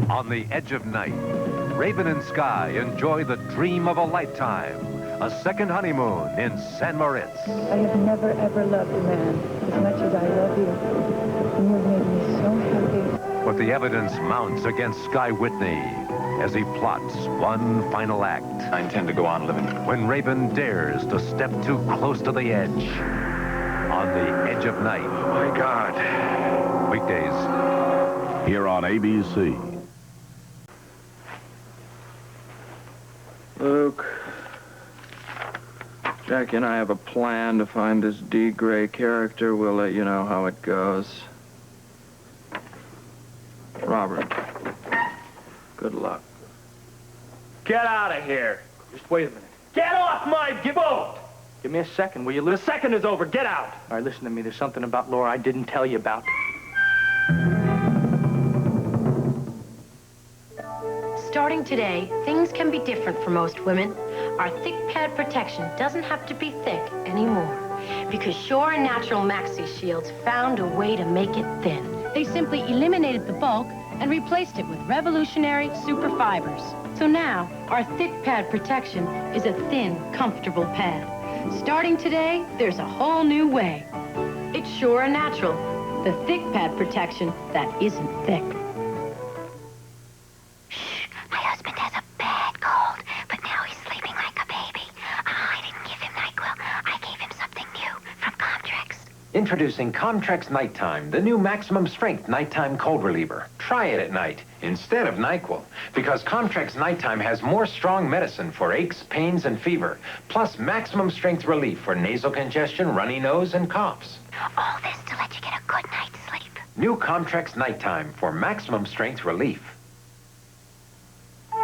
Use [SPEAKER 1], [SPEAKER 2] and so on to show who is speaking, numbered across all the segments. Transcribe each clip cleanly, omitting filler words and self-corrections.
[SPEAKER 1] On the edge of night, Raven and Sky enjoy the dream of a lifetime. A second honeymoon in San Moritz.
[SPEAKER 2] I have never, ever loved a man as much as I love you. And you've made me so happy.
[SPEAKER 1] But the evidence mounts against Sky Whitney as he plots one final act.
[SPEAKER 3] I intend to go on living.
[SPEAKER 1] When Raven dares to step too close to the edge. On the edge of night.
[SPEAKER 3] Oh, my God.
[SPEAKER 1] Weekdays.
[SPEAKER 4] Here on ABC.
[SPEAKER 5] Luke, Jackie and I have a plan to find this D. Gray character. We'll let you know how it goes. Robert, good luck.
[SPEAKER 6] Get out of here. Just wait a minute. Get off my boat! Give me a second, will you? The second is over. Get out. All right, listen to me. There's something about Laura I didn't tell you about.
[SPEAKER 7] Starting today, things can be different for most women. Our thick pad protection doesn't have to be thick anymore because Sure and Natural Maxi Shields found a way to make it thin.
[SPEAKER 8] They simply eliminated the bulk and replaced it with revolutionary super fibers. So now, our thick pad protection is a thin, comfortable pad. Starting today, there's a whole new way. It's Sure and Natural, the thick pad protection that isn't thick.
[SPEAKER 9] My husband has a bad cold, but now he's sleeping like a baby. I didn't give him NyQuil. I gave him something new from Comtrex.
[SPEAKER 10] Introducing Comtrex Nighttime, the new maximum strength nighttime cold reliever. Try it at night instead of NyQuil, because Comtrex Nighttime has more strong medicine for aches, pains, and fever, plus maximum strength relief for nasal congestion, runny nose, and coughs.
[SPEAKER 9] All this to let you get a good night's sleep.
[SPEAKER 10] New Comtrex Nighttime for maximum strength relief.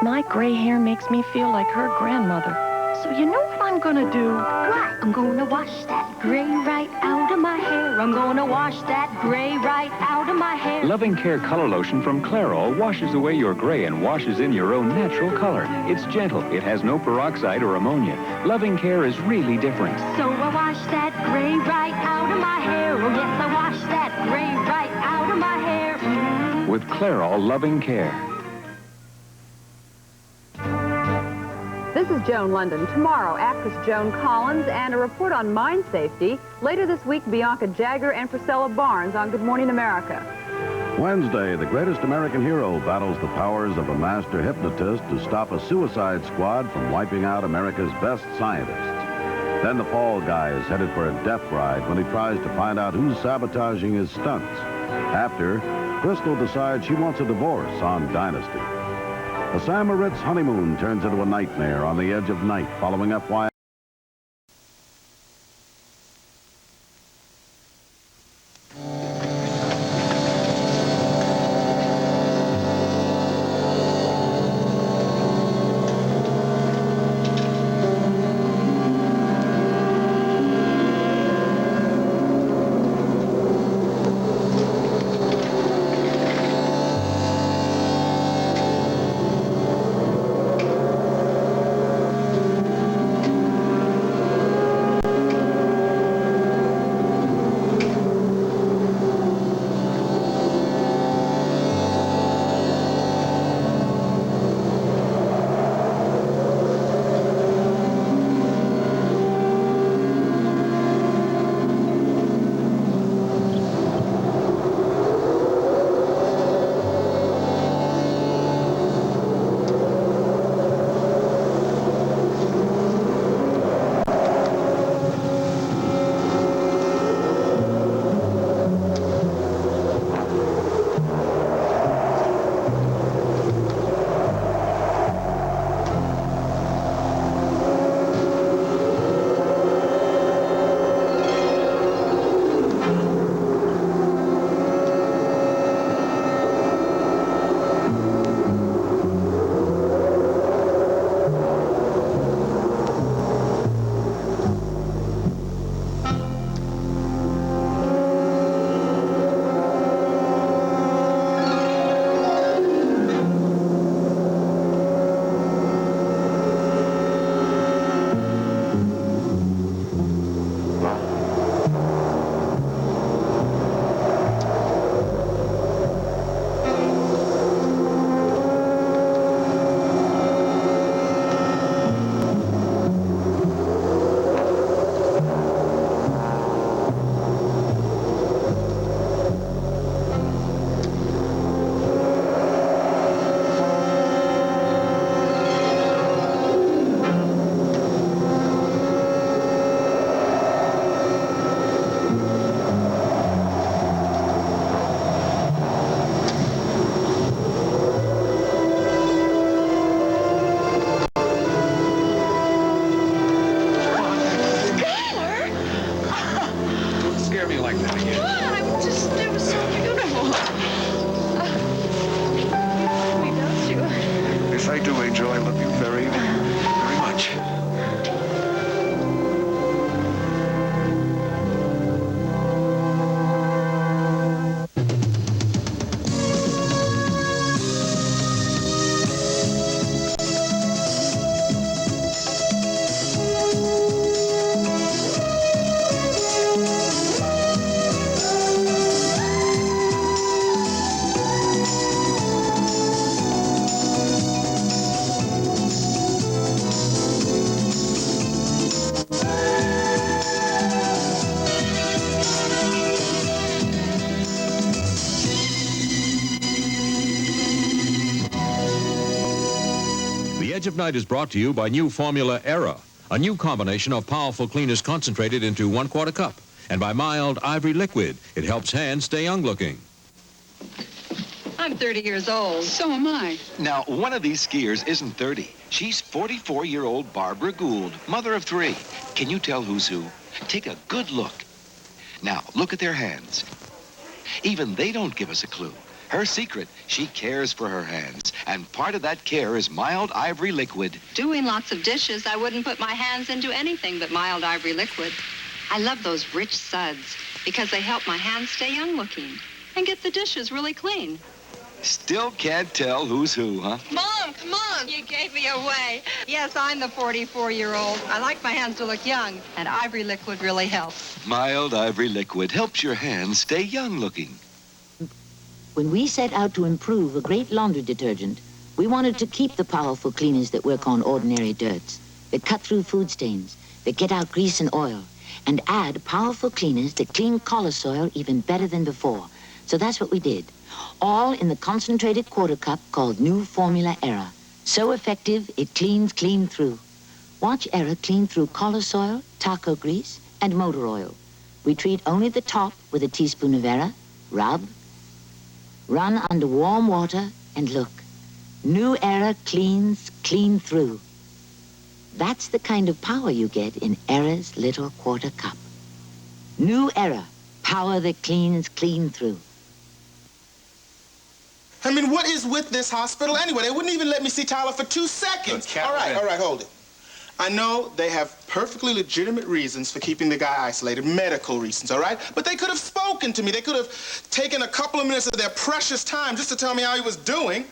[SPEAKER 8] My gray hair makes me feel like her grandmother. So you know what I'm gonna do?
[SPEAKER 9] What? I'm gonna wash that gray right out of my hair. I'm gonna wash that gray right out of my hair.
[SPEAKER 11] Loving Care Color Lotion from Clairol washes away your gray and washes in your own natural color. It's gentle. It has no peroxide or ammonia. Loving Care is really different.
[SPEAKER 9] So I wash that gray right out of my hair. Oh, yes, I wash that gray right out of my hair. Mm-hmm.
[SPEAKER 11] With Clairol Loving Care.
[SPEAKER 12] This is Joan London. Tomorrow, actress Joan Collins and a report on mine safety. Later this week, Bianca Jagger and Priscilla Barnes on Good Morning America.
[SPEAKER 4] Wednesday, the greatest American hero battles the powers of a master hypnotist to stop a suicide squad from wiping out America's best scientists. Then the fall guy is headed for a death ride when he tries to find out who's sabotaging his stunts. After, Crystal decides she wants a divorce on Dynasty. A San Moritz honeymoon turns into a nightmare on the edge of night following FY.
[SPEAKER 3] Angel. I love you very, very much.
[SPEAKER 13] The Edge of Night is brought to you by new Formula Era, a new combination of powerful cleaners concentrated into 1/4 cup, and by mild ivory liquid. It helps hands stay young-looking.
[SPEAKER 14] I'm 30 years old. So am I.
[SPEAKER 15] Now, one of these skiers isn't 30. She's 44-year-old Barbara Gould, mother of 3. Can you tell who's who? Take a good look. Now, look at their hands. Even they don't give us a clue. Her secret, she cares for her hands, and part of that care is mild ivory liquid.
[SPEAKER 14] Doing lots of dishes, I wouldn't put my hands into anything but mild ivory liquid. I love those rich suds because they help my hands stay young-looking and get the dishes really clean.
[SPEAKER 15] Still can't tell who's who, huh?
[SPEAKER 14] Mom, come on. You gave me away. Yes, I'm the 44-year-old. I like my hands to look young, and ivory liquid really helps.
[SPEAKER 15] Mild ivory liquid helps your hands stay young-looking.
[SPEAKER 16] When we set out to improve a great laundry detergent, we wanted to keep the powerful cleaners that work on ordinary dirts, that cut through food stains, that get out grease and oil, and add powerful cleaners that clean collar soil even better than before. So that's what we did. All in the concentrated 1/4 cup called New Formula Era. So effective, it cleans clean through. Watch Era clean through collar soil, taco grease, and motor oil. We treat only the top with a teaspoon of Era, rub, run under warm water, and look. New Era cleans clean through. That's the kind of power you get in Era's little 1/4 cup. New Era, power that cleans clean through.
[SPEAKER 17] I mean, what is with this hospital anyway? They wouldn't even let me see Tyler for 2 seconds.
[SPEAKER 3] Look,
[SPEAKER 17] all right, hold it. I know they have perfectly legitimate reasons for keeping the guy isolated, medical reasons, all right? But they could have spoken to me. They could have taken a couple of minutes of their precious time just to tell me how he was doing.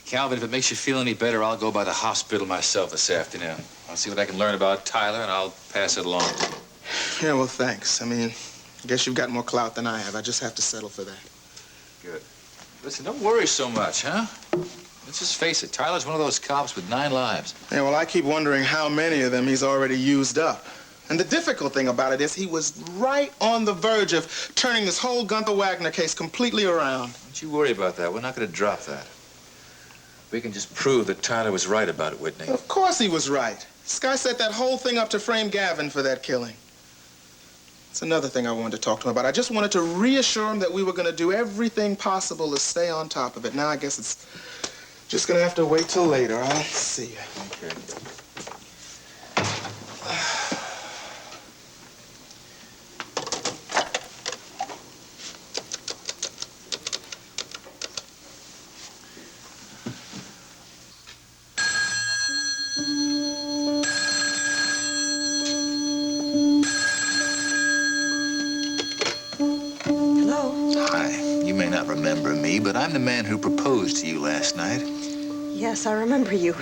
[SPEAKER 3] Calvin, if it makes you feel any better, I'll go by the hospital myself this afternoon. I'll see what I can learn about Tyler, and I'll pass it along.
[SPEAKER 17] Yeah, well, thanks. I mean, I guess you've got more clout than I have. I just have to settle for that.
[SPEAKER 3] Good. Listen, don't worry so much, huh? Let's just face it, Tyler's one of those cops with 9 lives.
[SPEAKER 17] Yeah, well, I keep wondering how many of them he's already used up. And the difficult thing about it is he was right on the verge of turning this whole Gunther Wagner case completely around.
[SPEAKER 3] Don't you worry about that. We're not going to drop that. We can just prove that Tyler was right about it, Whitney.
[SPEAKER 17] Of course he was right. This guy set that whole thing up to frame Gavin for that killing. That's another thing I wanted to talk to him about. I just wanted to reassure him that we were going to do everything possible to stay on top of it. Now I guess it's just going to have to wait till later. I'll see you.
[SPEAKER 3] Okay.
[SPEAKER 18] Remember me, but I'm the man who proposed to you last night.
[SPEAKER 19] Yes, I remember you.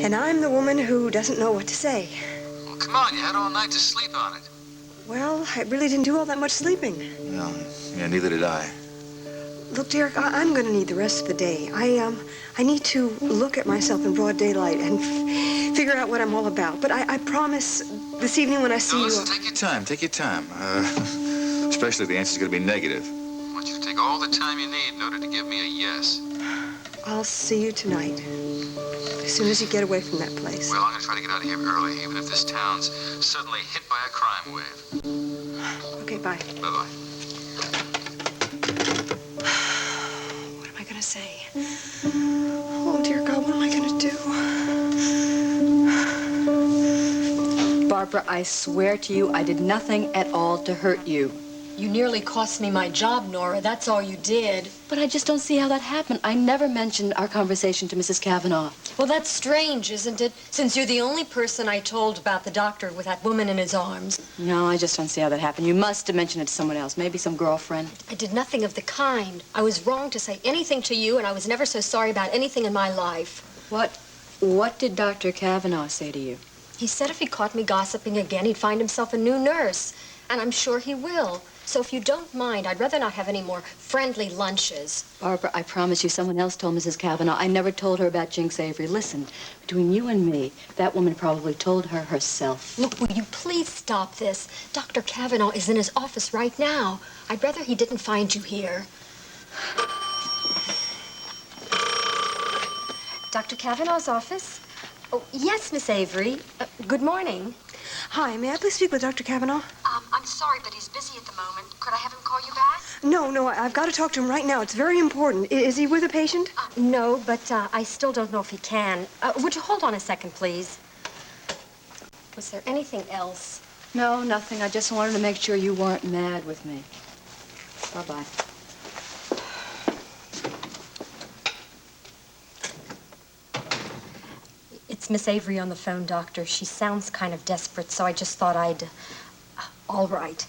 [SPEAKER 19] And I'm the woman who doesn't know what to say.
[SPEAKER 18] Well, come on, you had all night to sleep on it.
[SPEAKER 19] Well, I really didn't do all that much sleeping.
[SPEAKER 18] No, yeah, neither did I.
[SPEAKER 19] Look, Derek, I'm going to need the rest of the day. I need to look at myself in broad daylight and figure out what I'm all about. But I promise this evening when I see you...
[SPEAKER 18] Listen, take your time, take your time. Especially if the answer's going to be negative. I want you to take all the time you need in order to give me a yes.
[SPEAKER 19] I'll see you tonight, as soon as you get away from that place.
[SPEAKER 18] Well, I'm going to try to get out of here early, even if this town's suddenly hit by a crime wave.
[SPEAKER 19] Okay, bye.
[SPEAKER 18] Bye-bye.
[SPEAKER 19] What am I going to say? Oh, dear God, what am I going to do?
[SPEAKER 20] Barbara, I swear to you, I did nothing at all to hurt you. You nearly cost me my job, Nora. That's all you did.
[SPEAKER 21] But I just don't see how that happened. I never mentioned our conversation to Mrs. Kavanaugh.
[SPEAKER 20] Well, that's strange, isn't it? Since you're the only person I told about the doctor with that woman in his arms.
[SPEAKER 21] No, I just don't see how that happened. You must have mentioned it to someone else, maybe some girlfriend.
[SPEAKER 20] I did nothing of the kind. I was wrong to say anything to you, and I was never so sorry about anything in my life.
[SPEAKER 21] What did Dr. Kavanaugh say to you?
[SPEAKER 20] He said if he caught me gossiping again, he'd find himself a new nurse. And I'm sure he will. So if you don't mind, I'd rather not have any more friendly lunches.
[SPEAKER 21] Barbara, I promise you someone else told Mrs. Kavanaugh. I never told her about Jinx Avery. Listen, between you and me, that woman probably told her herself.
[SPEAKER 20] Look, will you please stop this? Dr. Kavanaugh is in his office right now. I'd rather he didn't find you here. Dr. Kavanaugh's office? Oh, yes, Miss Avery. Good morning.
[SPEAKER 19] Hi, may I please speak with Dr. Kavanaugh?
[SPEAKER 20] I'm sorry, but he's busy at the moment. Could I have him call you back?
[SPEAKER 19] No, I've got to talk to him right now. It's very important. Is he with a patient?
[SPEAKER 20] No, but I still don't know if he can. Would you hold on a second, please? Was there anything else?
[SPEAKER 21] No, nothing. I just wanted to make sure you weren't mad with me. Bye-bye.
[SPEAKER 20] It's Miss Avery on the phone, Doctor. She sounds kind of desperate, so I just thought I'd... all right.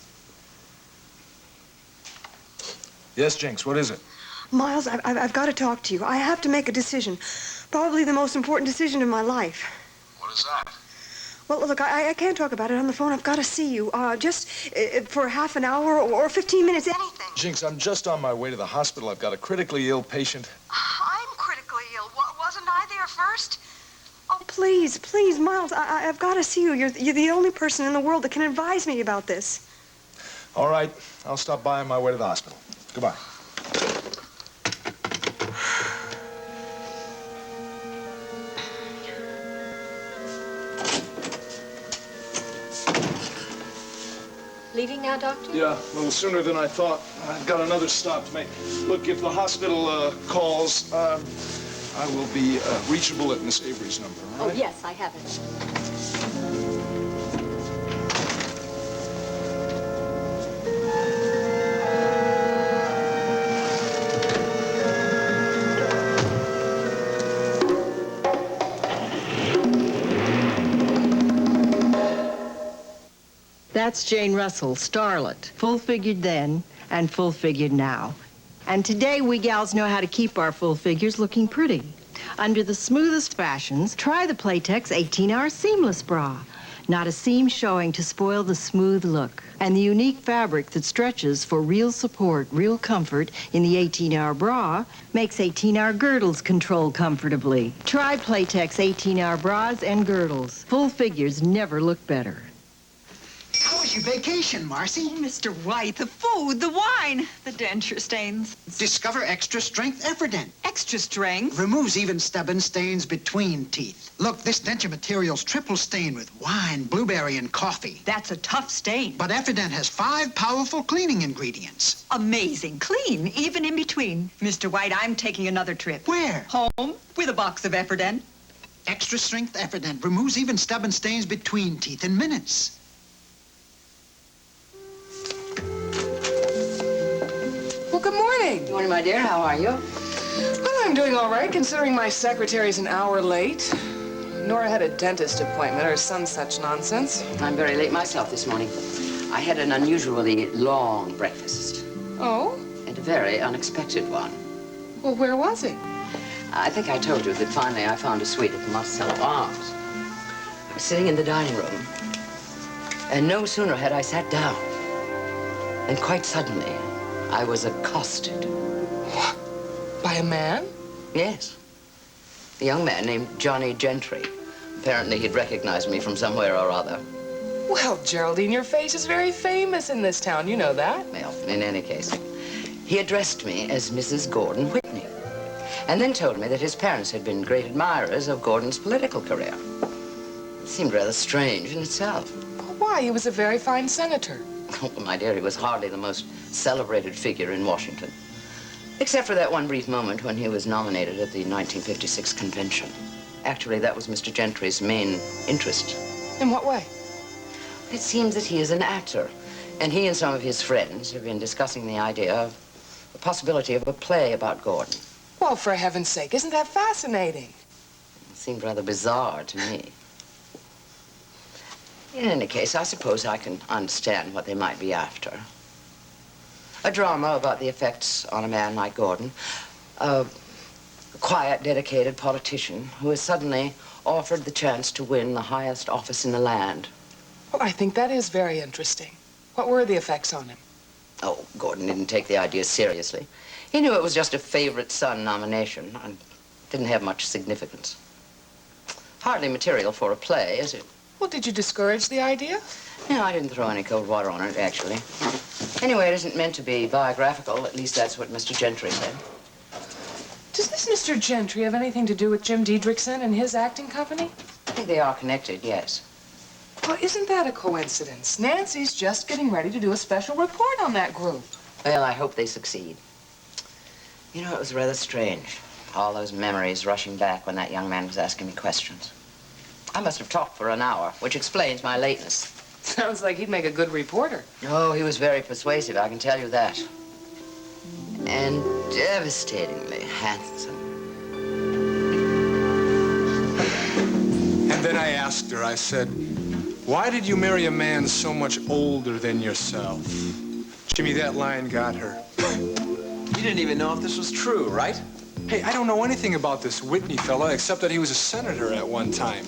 [SPEAKER 22] Yes, Jinx, what is it?
[SPEAKER 19] Miles, I've got to talk to you. I have to make a decision. Probably the most important decision of my life.
[SPEAKER 22] What is that?
[SPEAKER 19] Well, look, I can't talk about it on the phone. I've got to see you. Just for half an hour or 15 minutes, anything.
[SPEAKER 22] Jinx, I'm just on my way to the hospital. I've got a critically ill patient.
[SPEAKER 19] I'm critically ill. Wasn't I there first? Oh, please, Miles, I've got to see you. You're the only person in the world that can advise me about this.
[SPEAKER 22] All right, I'll stop by on my way to the hospital. Goodbye.
[SPEAKER 20] Leaving now, Doctor?
[SPEAKER 22] Yeah, a little sooner than I thought. I've got another stop to make. Look, if the hospital calls, I will be reachable at Miss Avery's number, all right?
[SPEAKER 20] Oh, yes, I have it.
[SPEAKER 23] That's Jane Russell, starlet. Full-figured then and full-figured now. And today, we gals know how to keep our full figures looking pretty. Under the smoothest fashions, try the Playtex 18-hour seamless bra. Not a seam showing to spoil the smooth look. And the unique fabric that stretches for real support, real comfort in the 18-hour bra makes 18-hour girdles control comfortably. Try Playtex 18-hour bras and girdles. Full figures never look better.
[SPEAKER 24] How was your vacation, Marcy?
[SPEAKER 25] Oh, Mr. White, the food, the wine, the denture stains.
[SPEAKER 24] Discover Extra Strength Efferdent.
[SPEAKER 25] Extra strength?
[SPEAKER 24] Removes even stubborn stains between teeth. Look, this denture material's triple stained with wine, blueberry, and coffee.
[SPEAKER 25] That's a tough stain.
[SPEAKER 24] But Efferdent has 5 powerful cleaning ingredients.
[SPEAKER 25] Amazing. Clean, even in between. Mr. White, I'm taking another trip.
[SPEAKER 24] Where?
[SPEAKER 25] Home, with a box of Efferdent.
[SPEAKER 24] Extra Strength Efferdent removes even stubborn stains between teeth in minutes.
[SPEAKER 26] Well, good morning.
[SPEAKER 21] Good morning, my dear. How are you?
[SPEAKER 26] Well, I'm doing all right, considering my secretary's an hour late. Nora had a dentist appointment or some such nonsense.
[SPEAKER 27] I'm very late myself this morning. I had an unusually long breakfast.
[SPEAKER 26] Oh?
[SPEAKER 27] And a very unexpected one.
[SPEAKER 26] Well, where was it?
[SPEAKER 27] I think I told you that finally I found a suite at the Monticello Arms. I was sitting in the dining room, and no sooner had I sat down than quite suddenly I was accosted.
[SPEAKER 26] What? By a man?
[SPEAKER 27] Yes. A young man named Johnny Gentry. Apparently he'd recognized me from somewhere or other.
[SPEAKER 26] Well, Geraldine, your face is very famous in this town. You know that.
[SPEAKER 27] Well, in any case, he addressed me as Mrs. Gordon Whitney, and then told me that his parents had been great admirers of Gordon's political career. It seemed rather strange in itself.
[SPEAKER 26] Why? He was a very fine senator.
[SPEAKER 27] Oh, my dear, he was hardly the most celebrated figure in Washington, except for that one brief moment when he was nominated at the 1956 convention. Actually, that was Mr. Gentry's main interest.
[SPEAKER 26] In what way?
[SPEAKER 27] It seems that he is an actor, And he and some of his friends have been discussing the idea of the possibility of a play about Gordon.
[SPEAKER 26] Well, for heaven's sake, isn't that fascinating?
[SPEAKER 27] It seemed rather bizarre to me. In any case, I suppose I can understand what they might be after. A drama about the effects on a man like Gordon. A quiet, dedicated politician who is suddenly offered the chance to win the highest office in the land.
[SPEAKER 26] Well, I think that is very interesting. What were the effects on him?
[SPEAKER 27] Oh, Gordon didn't take the idea seriously. He knew it was just a favorite son nomination and didn't have much significance. Hardly material for a play, is it?
[SPEAKER 26] Well, did you discourage the idea?
[SPEAKER 27] No, I didn't throw any cold water on it, actually. Anyway, it isn't meant to be biographical. At least that's what Mr. Gentry said.
[SPEAKER 26] Does this Mr. Gentry have anything to do with Jim Diedrichson and his acting company?
[SPEAKER 27] I think they are connected, yes.
[SPEAKER 26] Well, isn't that a coincidence? Nancy's just getting ready to do a special report on that group.
[SPEAKER 27] Well, I hope they succeed. You know, it was rather strange. All those memories rushing back when that young man was asking me questions. I must have talked for an hour, which explains my lateness.
[SPEAKER 26] Sounds like he'd make a good reporter.
[SPEAKER 27] Oh, he was very persuasive, I can tell you that. And devastatingly handsome.
[SPEAKER 1] And then I asked her, I said, why did you marry a man so much older than yourself? Jimmy, that line got her.
[SPEAKER 2] You didn't even know if this was true, right?
[SPEAKER 1] Hey, I don't know anything about this Whitney fella, except that he was a senator at one time.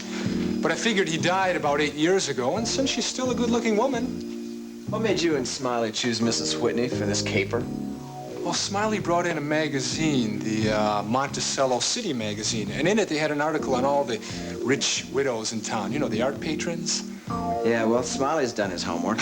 [SPEAKER 1] But I figured he died about 8 years ago, and since she's still a good-looking woman.
[SPEAKER 2] What made you and Smiley choose Mrs. Whitney for this caper?
[SPEAKER 1] Well, Smiley brought in a magazine, the Monticello City magazine, and in it they had an article on all the rich widows in town. You know, the art patrons.
[SPEAKER 2] Yeah, well, Smiley's done his homework.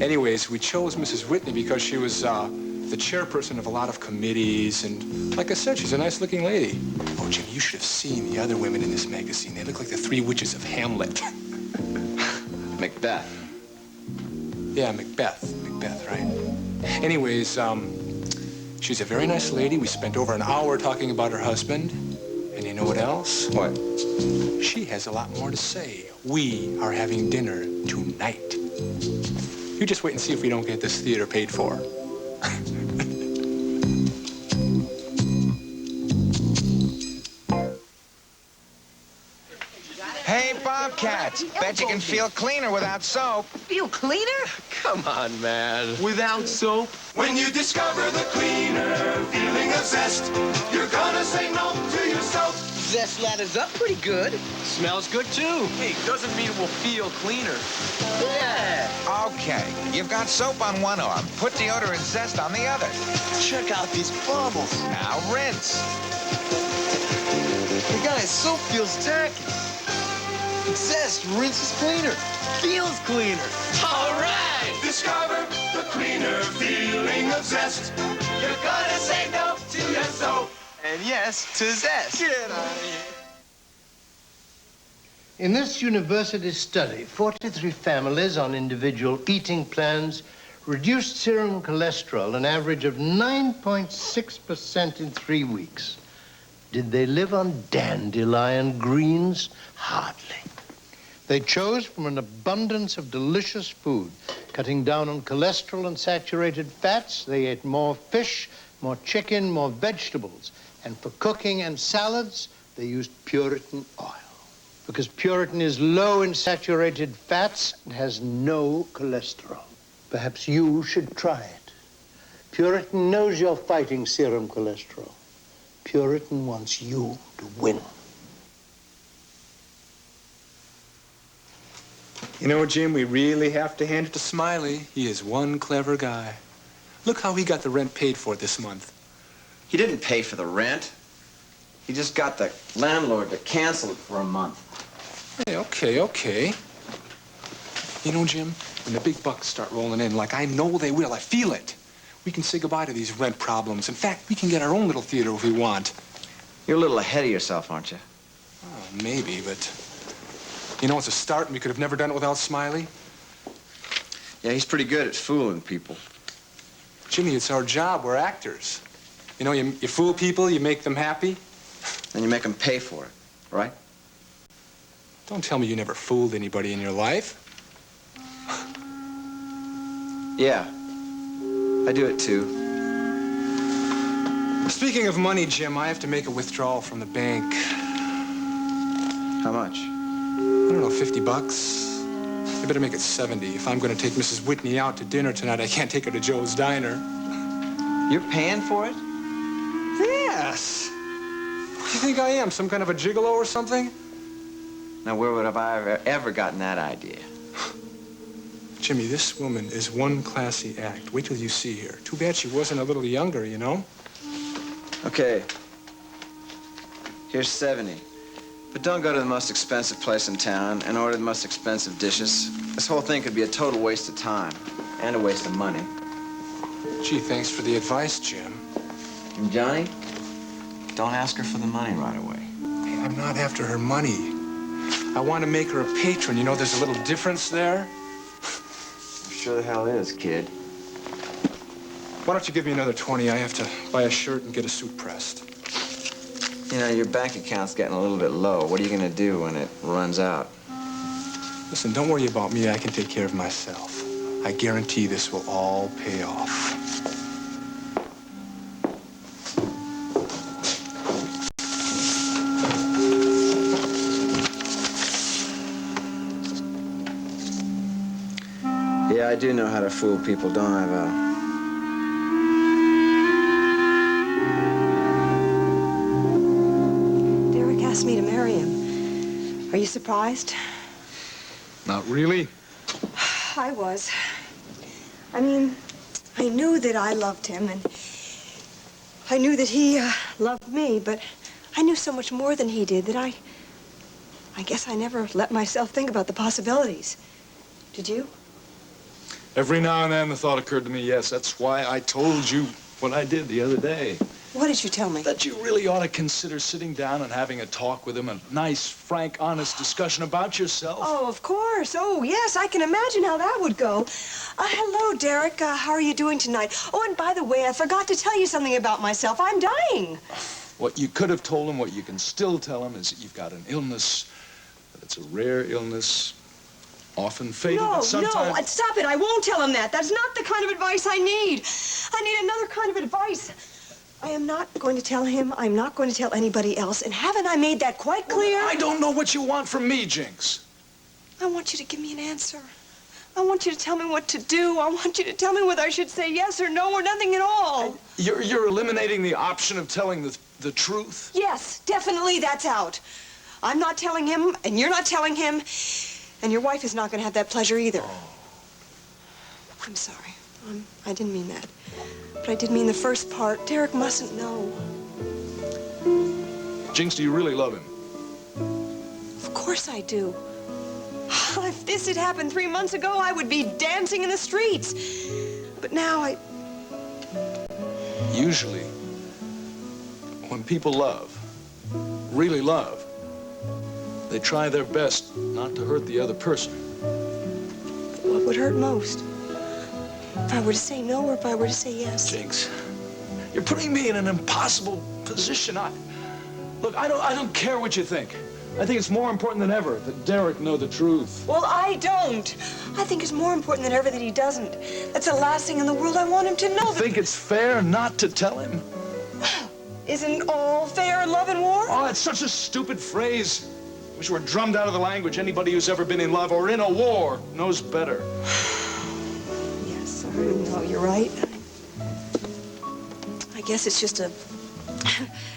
[SPEAKER 1] Anyways, we chose Mrs. Whitney because she was the chairperson of a lot of committees, and like I said, she's a nice-looking lady. Oh, Jimmy, you should have seen the other women in this magazine. They look like the three witches of Hamlet.
[SPEAKER 2] Macbeth.
[SPEAKER 1] Yeah, Macbeth, right? Anyways, she's a very nice lady. We spent over an hour talking about her husband. And you know what else?
[SPEAKER 2] What?
[SPEAKER 1] She has a lot more to say. We are having dinner tonight. You just wait and see if we don't get this theater paid for.
[SPEAKER 5] Hey, Bobcats, bet you can feel cleaner without soap.
[SPEAKER 25] Feel cleaner?
[SPEAKER 2] Come on, man. Without soap?
[SPEAKER 6] When you discover the cleaner feeling of zest, you're gonna say no to your soap.
[SPEAKER 25] Zest ladders up pretty good.
[SPEAKER 2] Smells good, too. Hey, doesn't mean we'll feel cleaner.
[SPEAKER 5] Yeah. Okay, you've got soap on one arm. Put deodorant Zest on the other.
[SPEAKER 25] Check out these bubbles.
[SPEAKER 5] Now rinse.
[SPEAKER 25] Hey, guys, soap feels tacky. Zest rinses cleaner. Feels cleaner.
[SPEAKER 6] All right! Discover the cleaner feeling of zest. You're gonna say no to your soap.
[SPEAKER 25] And yes, to Zest. Get out of here.
[SPEAKER 7] In this university study, 43 families on individual eating plans reduced serum cholesterol an average of 9.6% in 3 weeks. Did they live on dandelion greens? Hardly. They chose from an abundance of delicious food, cutting down on cholesterol and saturated fats. They ate more fish, more chicken, more vegetables. And for cooking and salads, they used Puritan oil. Because Puritan is low in saturated fats and has no cholesterol. Perhaps you should try it. Puritan knows you're fighting serum cholesterol. Puritan wants you to win.
[SPEAKER 1] You know, Jim, we really have to hand it to Smiley. He is one clever guy. Look how he got the rent paid for this month.
[SPEAKER 2] He didn't pay for the rent. He just got the landlord to cancel it for a month.
[SPEAKER 1] Hey, okay. You know, Jim, when the big bucks start rolling in, like I know they will, I feel it, we can say goodbye to these rent problems. In fact, we can get our own little theater if we want.
[SPEAKER 2] You're a little ahead of yourself, aren't you?
[SPEAKER 1] Oh, maybe, but you know, it's a start, and we could have never done it without Smiley.
[SPEAKER 2] Yeah, he's pretty good at fooling people.
[SPEAKER 1] Jimmy, it's our job. We're actors. You know, you fool people, you make them happy.
[SPEAKER 2] And you make them pay for it, right?
[SPEAKER 1] Don't tell me you never fooled anybody in your life.
[SPEAKER 2] Yeah, I do it too.
[SPEAKER 1] Speaking of money, Jim, I have to make a withdrawal from the bank.
[SPEAKER 2] How much?
[SPEAKER 1] I don't know, 50 bucks? I better make it 70. If I'm going to take Mrs. Whitney out to dinner tonight, I can't take her to Joe's Diner.
[SPEAKER 2] You're paying for it?
[SPEAKER 1] Yes. What do you think I am, some kind of a gigolo or something?
[SPEAKER 2] Now, where would have I ever gotten that idea?
[SPEAKER 1] Jimmy, this woman is one classy act. Wait till you see her. Too bad she wasn't a little younger, you know?
[SPEAKER 2] Okay. Here's 70. But don't go to the most expensive place in town and order the most expensive dishes. This whole thing could be a total waste of time and a waste of money.
[SPEAKER 1] Gee, thanks for the advice, Jim.
[SPEAKER 2] And Johnny, don't ask her for the money right away.
[SPEAKER 1] Hey, I'm not after her money. I want to make her a patron. You know, there's a little difference there.
[SPEAKER 2] Sure the hell is, kid.
[SPEAKER 1] Why don't you give me another 20? I have to buy a shirt and get a suit pressed.
[SPEAKER 2] You know, your bank account's getting a little bit low. What are you gonna do when it runs out?
[SPEAKER 1] Listen, don't worry about me. I can take care of myself. I guarantee this will all pay off.
[SPEAKER 2] Yeah, I do know how to fool people, don't I, Val?
[SPEAKER 19] Asked me to marry him. Are you surprised?
[SPEAKER 1] Not really.
[SPEAKER 19] I was. I mean, I knew that I loved him, and I knew that he loved me, but I knew so much more than he did that I guess I never let myself think about the possibilities. Did you?
[SPEAKER 22] Every now and then the thought occurred to me, yes. That's why I told you what I did the other day.
[SPEAKER 19] What did you tell me?
[SPEAKER 22] That you really ought to consider sitting down and having a talk with him, a nice, frank, honest discussion about yourself.
[SPEAKER 19] Oh, of course. Oh, yes, I can imagine how that would go. Hello, Derek. How are you doing tonight? Oh, and by the way, I forgot to tell you something about myself. I'm dying.
[SPEAKER 22] What you could have told him, what you can still tell him, is that you've got an illness, that it's a rare illness, often fatal,
[SPEAKER 19] No,
[SPEAKER 22] but sometimes...
[SPEAKER 19] no, stop it. I won't tell him that. That's not the kind of advice I need. I need another kind of advice. I am not going to tell him. I'm not going to tell anybody else. And haven't I made that quite clear?
[SPEAKER 22] I don't know what you want from me, Jinx.
[SPEAKER 19] I want you to give me an answer. I want you to tell me what to do. I want you to tell me whether I should say yes or no or nothing at all.
[SPEAKER 22] You're eliminating the option of telling the truth?
[SPEAKER 19] Yes, definitely that's out. I'm not telling him, and you're not telling him, and your wife is not going to have that pleasure either. I'm sorry. I didn't mean that. But I did mean the first part. Derek mustn't know.
[SPEAKER 22] Jinx, do you really love him?
[SPEAKER 19] Of course I do. If this had happened 3 months ago, I would be dancing in the streets. But now
[SPEAKER 22] Usually, when people love, really love, they try their best not to hurt the other person.
[SPEAKER 19] What would hurt most? If I were to say no or if I were to say yes?
[SPEAKER 22] Jinx, you're putting me in an impossible position. Look, I don't care what you think. I think it's more important than ever that Derek know the truth.
[SPEAKER 19] Well, I don't. I think it's more important than ever that he doesn't. That's the last thing in the world I want him to know.
[SPEAKER 22] Think it's fair not to tell him?
[SPEAKER 19] Isn't all fair in love and war?
[SPEAKER 22] Oh, it's such a stupid phrase. Wish it were drummed out of the language. Anybody who's ever been in love or in a war knows better.
[SPEAKER 19] Yes, no, you're right. I guess it's just a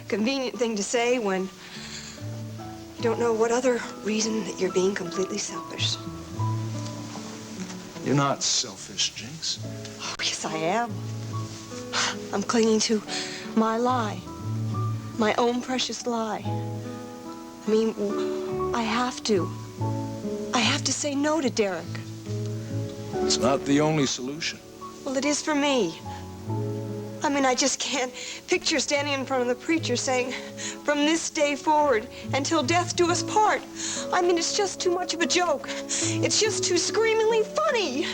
[SPEAKER 19] convenient thing to say when you don't know what other reason that you're being completely selfish.
[SPEAKER 22] You're not selfish, Jinx.
[SPEAKER 19] Oh, yes, I am. I'm clinging to my lie. My own precious lie. I mean, I have to. I have to say no to Derek.
[SPEAKER 22] It's not the only solution.
[SPEAKER 19] Well, it is for me. I mean, I just can't picture standing in front of the preacher saying, from this day forward, until death do us part. I mean, it's just too much of a joke. It's just too screamingly funny.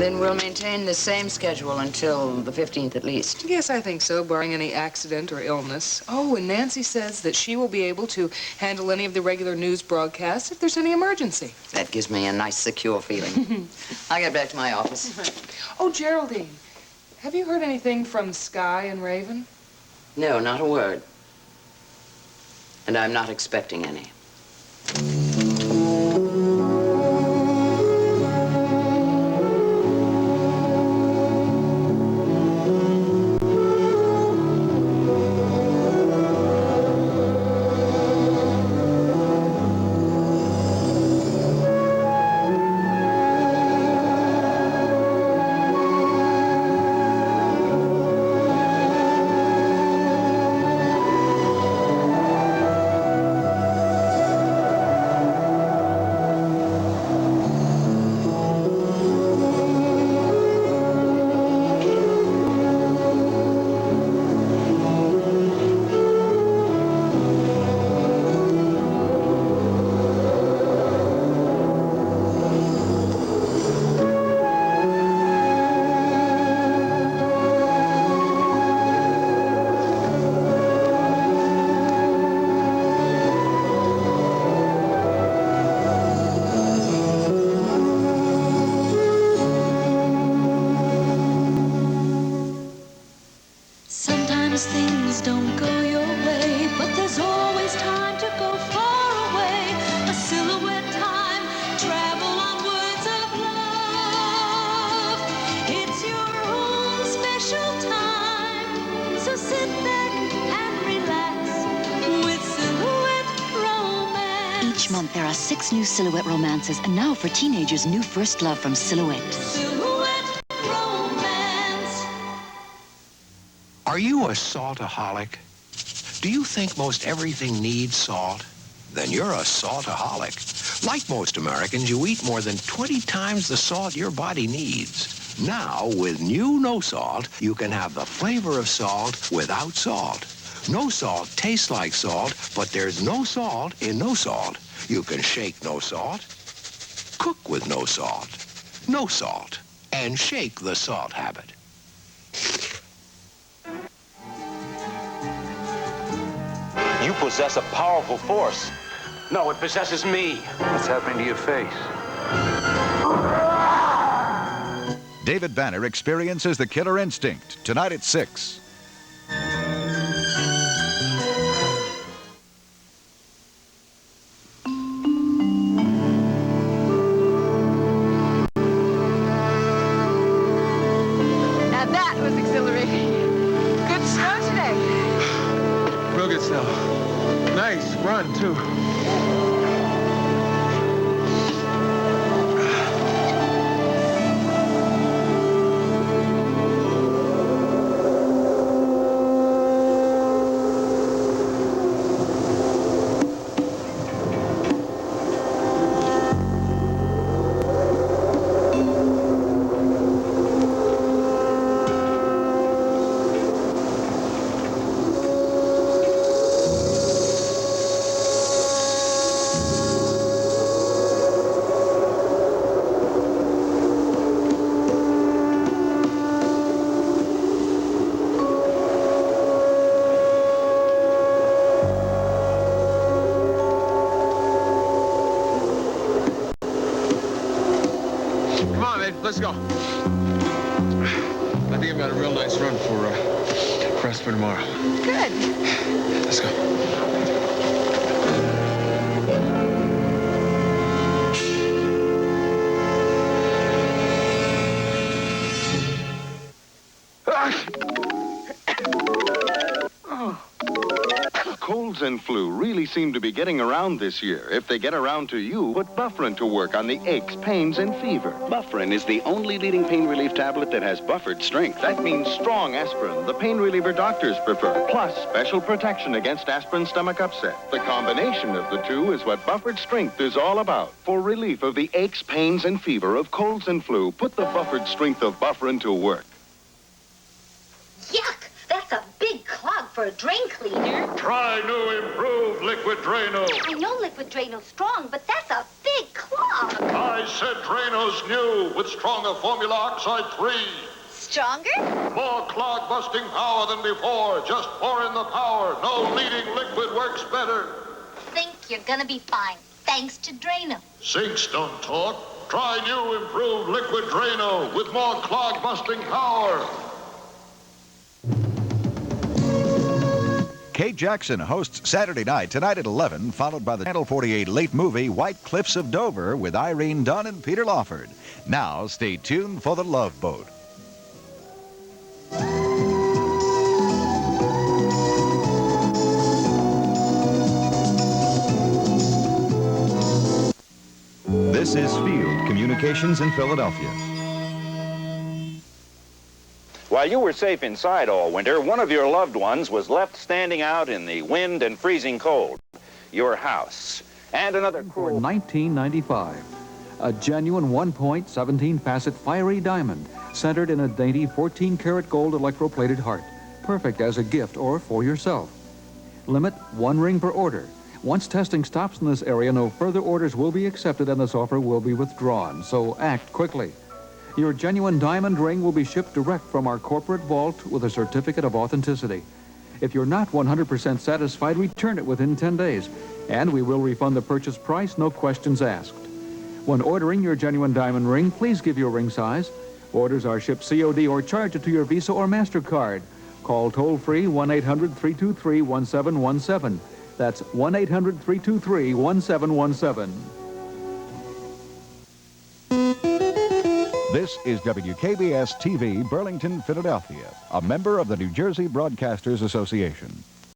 [SPEAKER 27] Then we'll maintain the same schedule until the 15th at least.
[SPEAKER 26] Yes, I think so, barring any accident or illness. Oh, and Nancy says that she will be able to handle any of the regular news broadcasts if there's any emergency.
[SPEAKER 27] That gives me a nice, secure feeling. I'll get back to my office.
[SPEAKER 26] Oh, Geraldine, have you heard anything from Sky and Raven?
[SPEAKER 27] No, not a word. And I'm not expecting any.
[SPEAKER 6] Sometimes things don't go your way, but there's always time to go far away. A silhouette time, travel on words of love. It's your own special time, so sit back and relax with Silhouette Romance.
[SPEAKER 4] Each month there are 6 new Silhouette romances, and now for teenagers, new First Love from Silhouette.
[SPEAKER 6] Silhouette Romance.
[SPEAKER 8] Are you a saltaholic? Do you think most everything needs salt? Then you're a saltaholic. Like most Americans, you eat more than 20 times the salt your body needs. Now, with new No Salt, you can have the flavor of salt without salt. No Salt tastes like salt, but there's no salt in No Salt. You can shake No Salt, cook with No Salt, No Salt, and shake the salt habit.
[SPEAKER 9] You possess a powerful force. No, it possesses me. What's happening to your face?
[SPEAKER 10] David Banner experiences the killer instinct tonight at 6.
[SPEAKER 26] Now that was exhilarating. Good snow today.
[SPEAKER 1] Real good snow. Nice run, too. Let's go. I think I've got a real nice run for us for tomorrow.
[SPEAKER 26] Good.
[SPEAKER 1] Let's go.
[SPEAKER 11] Colds and flu really seem to be getting around this year. If they get around to you, put Bufferin to work on the aches, pains, and fever.
[SPEAKER 12] Bufferin is the only leading pain relief tablet that has buffered strength.
[SPEAKER 11] That means strong aspirin, the pain reliever doctors prefer, plus special protection against aspirin stomach upset. The combination of the two is what buffered strength is all about. For relief of the aches, pains, and fever of colds and flu, put the buffered strength of Bufferin to work.
[SPEAKER 13] Yuck! That's a big clog for a drain cleaner.
[SPEAKER 28] Try new improved Liquid Drano.
[SPEAKER 13] I know Liquid Drano's strong, but that's a big clog.
[SPEAKER 28] I
[SPEAKER 3] Intead Drano's new with stronger Formula Oxide 3.
[SPEAKER 13] Stronger?
[SPEAKER 3] More clog-busting power than before. Just pour in the power. No leading liquid works better.
[SPEAKER 13] Think you're gonna be fine, thanks to Drano.
[SPEAKER 3] Sinks don't talk. Try new improved liquid Drano with more clog-busting power.
[SPEAKER 10] Kate Jackson hosts Saturday night, tonight at 11, followed by the Channel 48 late movie White Cliffs of Dover with Irene Dunn and Peter Lawford. Now, stay tuned for The Love Boat.
[SPEAKER 14] This is Field Communications in Philadelphia.
[SPEAKER 9] While you were safe inside all winter, one of your loved ones was left standing out in the wind and freezing cold. Your house. And another
[SPEAKER 15] for 1995. A genuine 1.17 facet fiery diamond centered in a dainty 14-karat gold electroplated heart. Perfect as a gift or for yourself. Limit 1 ring per order. Once testing stops in this area, no further orders will be accepted and this offer will be withdrawn. So act quickly. Your genuine diamond ring will be shipped direct from our corporate vault with a certificate of authenticity. If you're not 100% satisfied, return it within 10 days, and we will refund the purchase price, no questions asked. When ordering your genuine diamond ring, please give your ring size. Orders are shipped COD or charge it to your Visa or MasterCard. Call toll-free 1-800-323-1717. That's 1-800-323-1717.
[SPEAKER 10] This is WKBS TV, Burlington, Philadelphia, a member of the New Jersey Broadcasters Association.